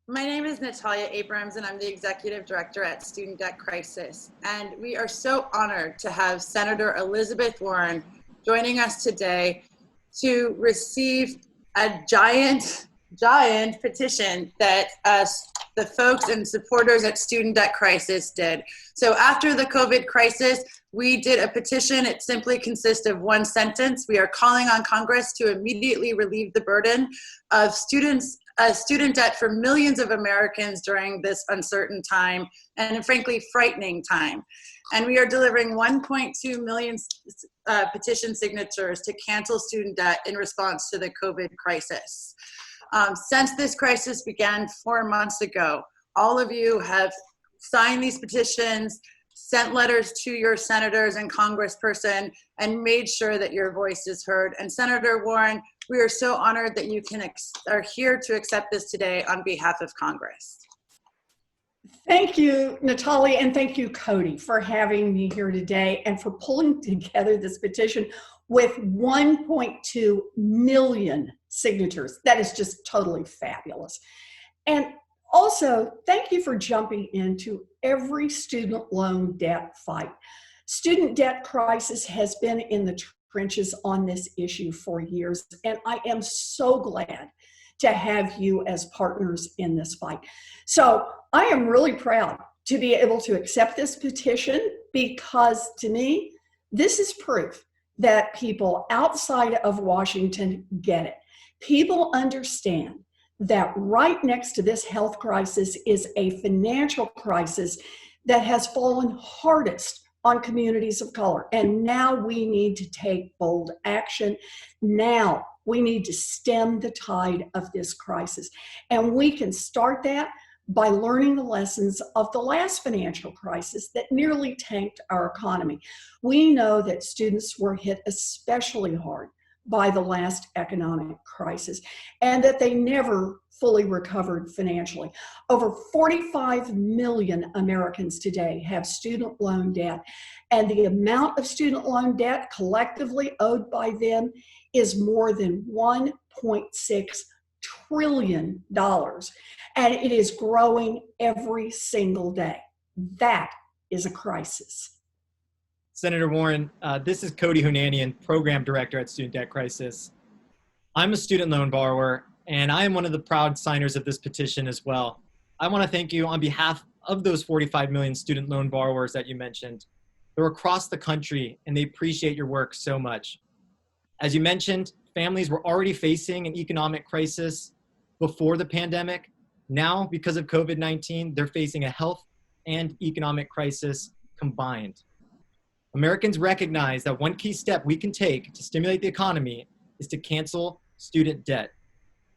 My name is Natalia Abrams, and I'm the Executive Director at Student Debt Crisis. And we are so honored to have Senator Elizabeth Warren joining us today to receive a giant petition that the folks and supporters at Student Debt Crisis did. So after the COVID crisis, we did a petition. It simply consists of one sentence. We are calling on Congress to immediately relieve the burden of student debt for millions of Americans during this uncertain time and frankly frightening time. And we are delivering 1.2 million petition signatures to cancel student debt in response to the COVID crisis. Since this crisis began 4 months ago, all of you have signed these petitions, sent letters to your senators and congressperson, and made sure that your voice is heard. And Senator Warren, we are so honored that you are here to accept this today on behalf of Congress. Thank you, Natalia, and thank you, Cody, for having me here today and for pulling together this petition with 1.2 million signatures. That is just totally fabulous. And also, thank you for jumping into every student loan debt fight. Student debt crisis has been in the trenches on this issue for years, and I am so glad to have you as partners in this fight. So I am really proud to be able to accept this petition because to me, this is proof that people outside of Washington get it. People understand that right next to this health crisis is a financial crisis that has fallen hardest on communities of color. And now we need to take bold action. Now we need to stem the tide of this crisis. And we can start that by learning the lessons of the last financial crisis that nearly tanked our economy. We know that students were hit especially hard by the last economic crisis and that they never fully recovered financially. Over 45 million Americans today have student loan debt, and the amount of student loan debt collectively owed by them is more than $1.6 trillion, and it is growing every single day. That is a crisis. Senator Warren, this is Cody Hunanian, Program Director at Student Debt Crisis. I'm a student loan borrower, and I am one of the proud signers of this petition as well. I want to thank you on behalf of those 45 million student loan borrowers that you mentioned. They're across the country, and they appreciate your work so much. As you mentioned, families were already facing an economic crisis before the pandemic. Now, because of COVID-19, they're facing a health and economic crisis combined. Americans recognize that one key step we can take to stimulate the economy is to cancel student debt.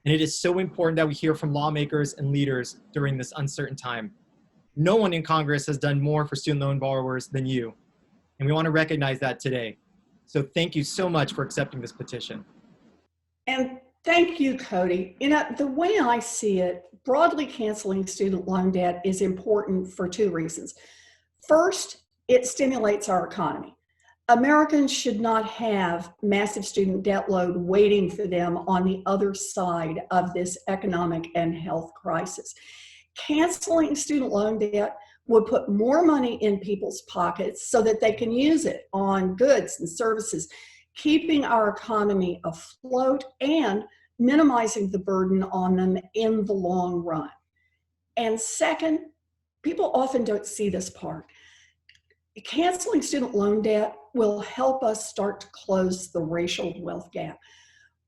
And it is so important that we hear from lawmakers and leaders during this uncertain time. No one in Congress has done more for student loan borrowers than you, and we want to recognize that today. So thank you so much for accepting this petition. And thank you, Cody. The way I see it, broadly canceling student loan debt is important for two reasons. First, it stimulates our economy. Americans should not have massive student debt load waiting for them on the other side of this economic and health crisis. Canceling student loan debt would put more money in people's pockets so that they can use it on goods and services, keeping our economy afloat and minimizing the burden on them in the long run. And second, people often don't see this part. Canceling student loan debt will help us start to close the racial wealth gap.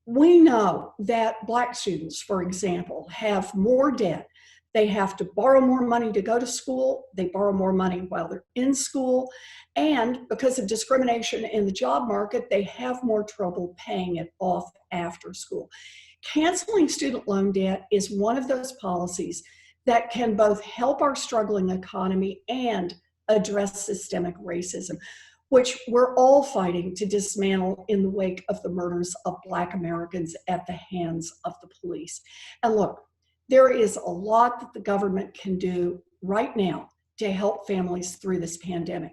We know that Black students, for example, have more debt. They have to borrow more money to go to school. They borrow more money while they're in school. And because of discrimination in the job market, they have more trouble paying it off after school. Canceling student loan debt is one of those policies that can both help our struggling economy and address systemic racism, which we're all fighting to dismantle in the wake of the murders of Black Americans at the hands of the police. And look, there is a lot that the government can do right now to help families through this pandemic.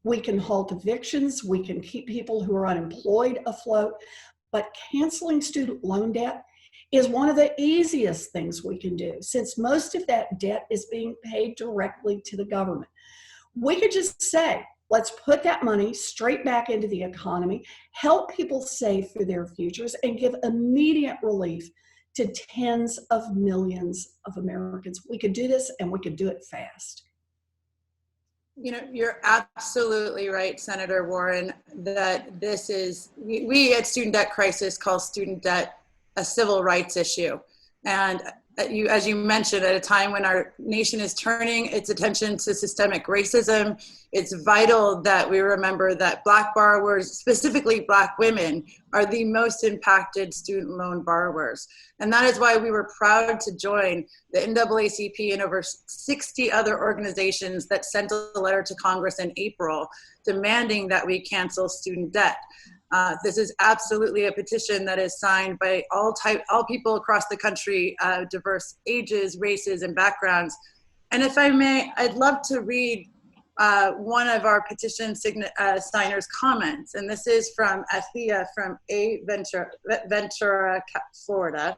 We can halt evictions, we can keep people who are unemployed afloat, but canceling student loan debt is one of the easiest things we can do, since most of that debt is being paid directly to the government. We could just say, let's put that money straight back into the economy, help people save for their futures, and give immediate relief to tens of millions of Americans. We could do this, and we could do it fast. You know, you're absolutely right, Senator Warren, that this is, we at Student Debt Crisis call student debt a civil rights issue. And as you mentioned, at a time when our nation is turning its attention to systemic racism, it's vital that we remember that Black borrowers, specifically Black women, are the most impacted student loan borrowers. And that is why we were proud to join the NAACP and over 60 other organizations that sent a letter to Congress in April demanding that we cancel student debt. This is absolutely a petition that is signed by all people across the country, diverse ages, races, and backgrounds. And if I may, I'd love to read one of our petition signers' comments. And this is from Athea from Ventura, Florida.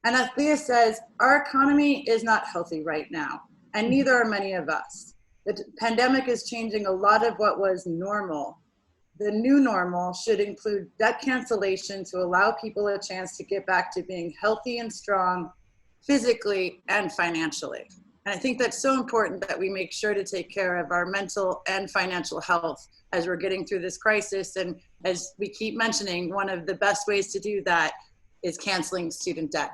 And Athea says, "Our economy is not healthy right now, and neither are many of us. The pandemic is changing a lot of what was normal. The new normal should include debt cancellation to allow people a chance to get back to being healthy and strong physically and financially." And I think that's so important that we make sure to take care of our mental and financial health as we're getting through this crisis. And as we keep mentioning, one of the best ways to do that is canceling student debt.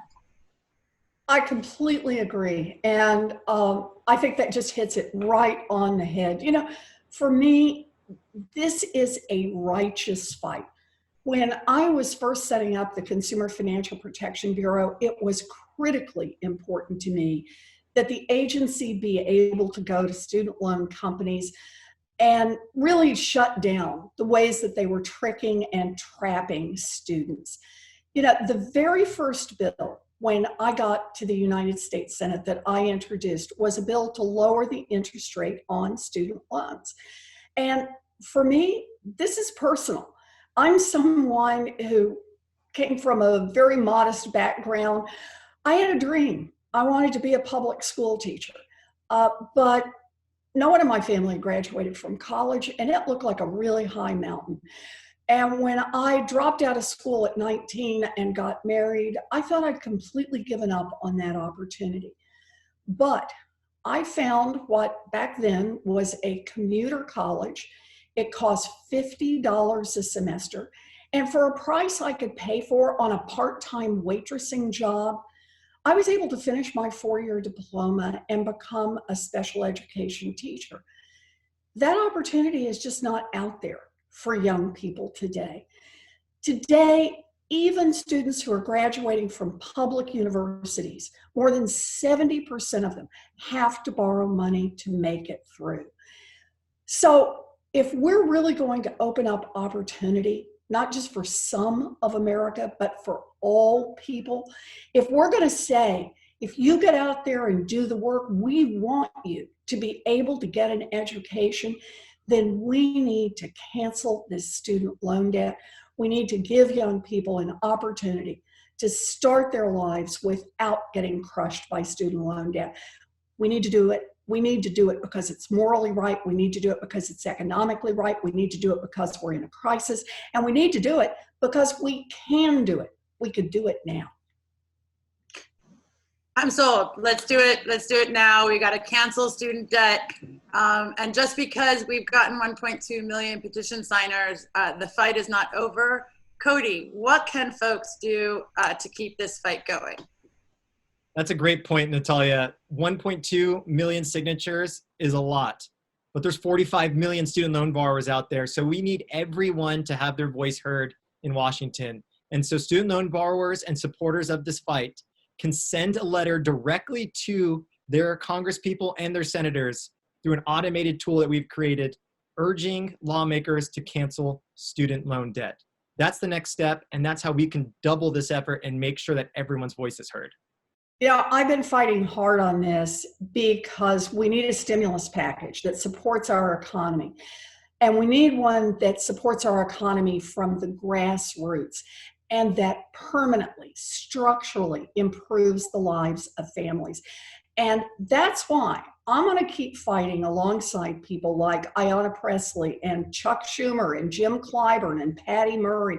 I completely agree. And I think that just hits it right on the head. You know, for me, this is a righteous fight. When I was first setting up the Consumer Financial Protection Bureau, it was critically important to me that the agency be able to go to student loan companies and really shut down the ways that they were tricking and trapping students. You know, the very first bill when I got to the United States Senate that I introduced was a bill to lower the interest rate on student loans. And for me, this is personal. I'm someone who came from a very modest background. I had a dream. I wanted to be a public school teacher, but no one in my family graduated from college, and it looked like a really high mountain. And when I dropped out of school at 19 and got married, I thought I'd completely given up on that opportunity. But I found what back then was a commuter college. It cost $50 a semester. And for a price I could pay for on a part-time waitressing job, I was able to finish my 4-year diploma and become a special education teacher. That opportunity is just not out there for young people today. Today, even students who are graduating from public universities, more than 70% of them have to borrow money to make it through. So if we're really going to open up opportunity, not just for some of America, but for all people, if we're going to say, if you get out there and do the work, we want you to be able to get an education, then we need to cancel this student loan debt. We need to give young people an opportunity to start their lives without getting crushed by student loan debt. We need to do it. We need to do it because it's morally right. We need to do it because it's economically right. We need to do it because we're in a crisis. And we need to do it because we can do it. We could do it now. I'm sold. Let's do it. Let's do it now. We got to cancel student debt. And just because we've gotten 1.2 million petition signers, the fight is not over. Cody, what can folks do to keep this fight going? That's a great point, Natalia. 1.2 million signatures is a lot, but there's 45 million student loan borrowers out there. So we need everyone to have their voice heard in Washington. And so student loan borrowers and supporters of this fight can send a letter directly to their congresspeople and their senators through an automated tool that we've created, urging lawmakers to cancel student loan debt. That's the next step, and that's how we can double this effort and make sure that everyone's voice is heard. You know, I've been fighting hard on this because we need a stimulus package that supports our economy. And we need one that supports our economy from the grassroots. and that permanently, structurally improves the lives of families. And that's why I'm going to keep fighting alongside people like Ayanna Pressley and Chuck Schumer and Jim Clyburn and Patty Murray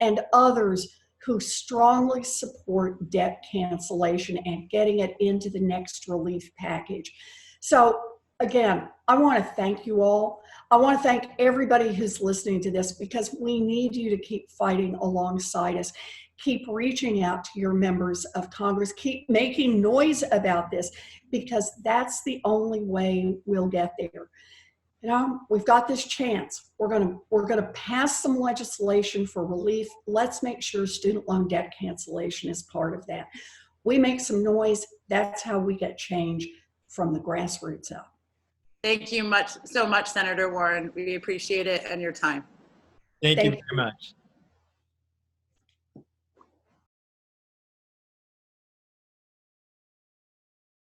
and others who strongly support debt cancellation and getting it into the next relief package. So again, I want to thank you all. I want to thank everybody who's listening to this, because we need you to keep fighting alongside us. Keep reaching out to your members of Congress. Keep making noise about this, because that's the only way we'll get there. You know, we've got this chance. We're gonna pass some legislation for relief. Let's make sure student loan debt cancellation is part of that. We make some noise. That's how we get change from the grassroots up. Thank you so much, Senator Warren. We appreciate it and your time. Thank you very much.